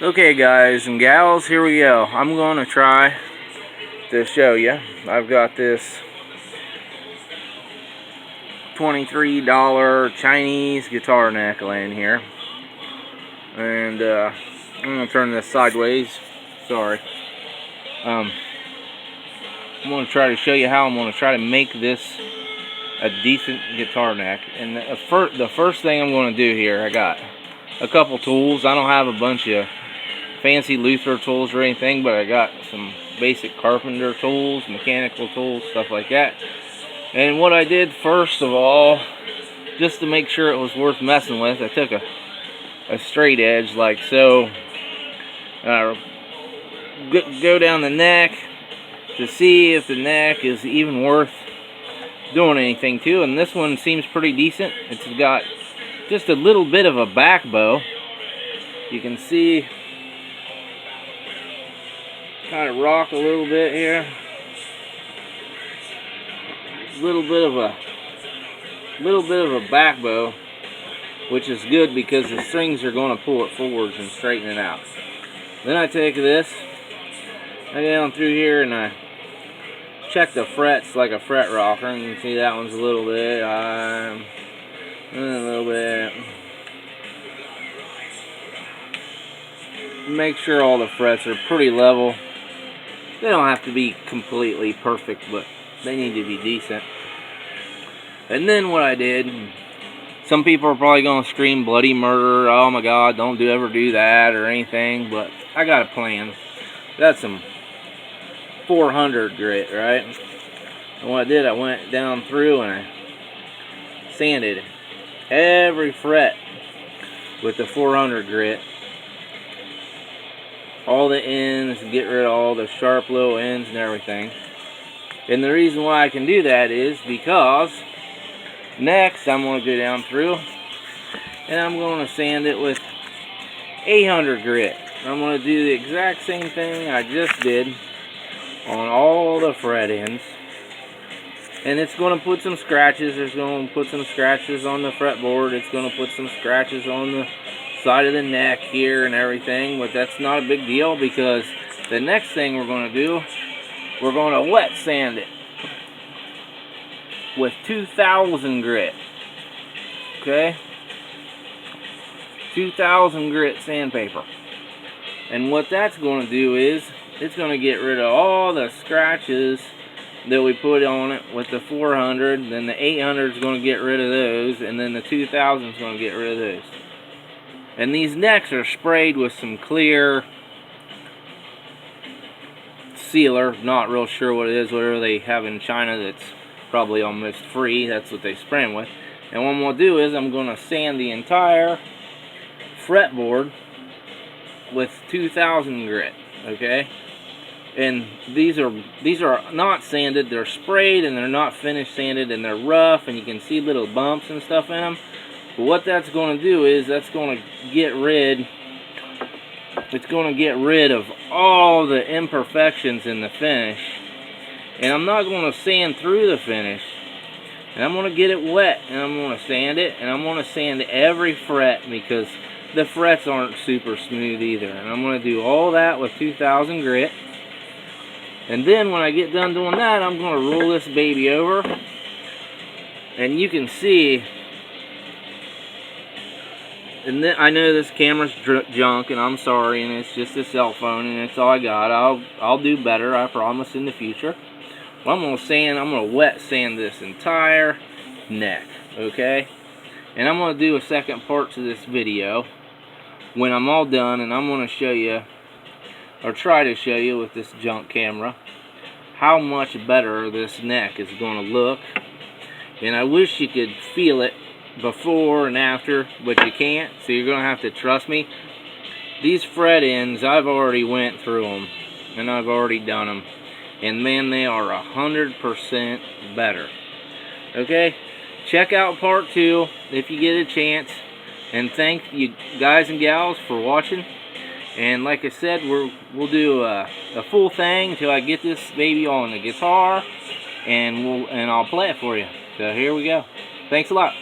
Okay guys and gals, here we go. I'm going to try to show you. I've got this $23 Chinese guitar neck laying here. And I'm going to turn this sideways. Sorry. I'm going to try to show you how I'm going to try to make this a decent guitar neck. And the first thing I'm going to do here, I got a couple tools. I don't have a bunch of fancy Luther tools or anything, but I got some basic carpenter tools, mechanical tools, stuff like that. And what I did first of all, just to make sure it was worth messing with, I took a straight edge like so, go down the neck to see if the neck is even worth doing anything to. And this one seems pretty decent. It's got just a little bit of a back bow. You can see kind of rock a little bit here. Little bit of a back bow, which is good because the strings are going to pull it forwards and straighten it out. Then I take this, I go down through here and I check the frets like a fret rocker, and you can see that one's a little bit, a little bit. Make sure all the frets are pretty level. They don't have to be completely perfect, but they need to be decent. And then what I did, some people are probably going to scream bloody murder, oh my god, don't ever do that or anything, but I got a plan. That's some 400 grit, right? And what I did, I went down through and I sanded every fret with the 400 grit. All the ends, get rid of all the sharp little ends and everything. And the reason why I can do that is because next I'm going to go down through and I'm going to sand it with 800 grit. I'm going to do the exact same thing I just did on all the fret ends. And it's going to put some scratches. It's going to put some scratches on the fretboard. It's going to put some scratches on the side of the neck here and everything, but that's not a big deal because the next thing we're going to do, we're going to wet sand it with 2000 grit. Okay, 2000 grit sandpaper. And what that's going to do is it's going to get rid of all the scratches that we put on it with the 400. Then the 800 is going to get rid of those, and then the 2000 is going to get rid of those. And these necks are sprayed with some clear sealer, not real sure what it is, whatever they have in China that's probably almost free, that's what they spray them with. And what I'm going to do is I'm going to sand the entire fretboard with 2000 grit, okay? And these are not sanded, they're sprayed and they're not finished sanded, and they're rough and you can see little bumps and stuff in them. But what that's going to do is that's going to get rid of all the imperfections in the finish. And I'm not going to sand through the finish. And I'm going to get it wet and I'm going to sand it, and I'm going to sand every fret because the frets aren't super smooth either. And I'm going to do all that with 2000 grit. And then when I get done doing that, I'm going to roll this baby over. And you can see, and then, I know this camera's junk, and I'm sorry, and it's just a cell phone, and it's all I got. I'll do better, I promise, in the future. Well, I'm gonna wet sand this entire neck, okay? And I'm gonna do a second part to this video when I'm all done, and I'm gonna show you, or try to show you with this junk camera, how much better this neck is gonna look. And I wish you could feel it before and after, but you can't, so you're gonna have to trust me. These fret ends, I've already went through them and I've already done them, and man, they are 100% better. Okay, check out part 2 if you get a chance, and thank you guys and gals for watching. And like I said, we'll do a full thing until I get this baby on the guitar, and I'll play it for you. So here we go. Thanks a lot.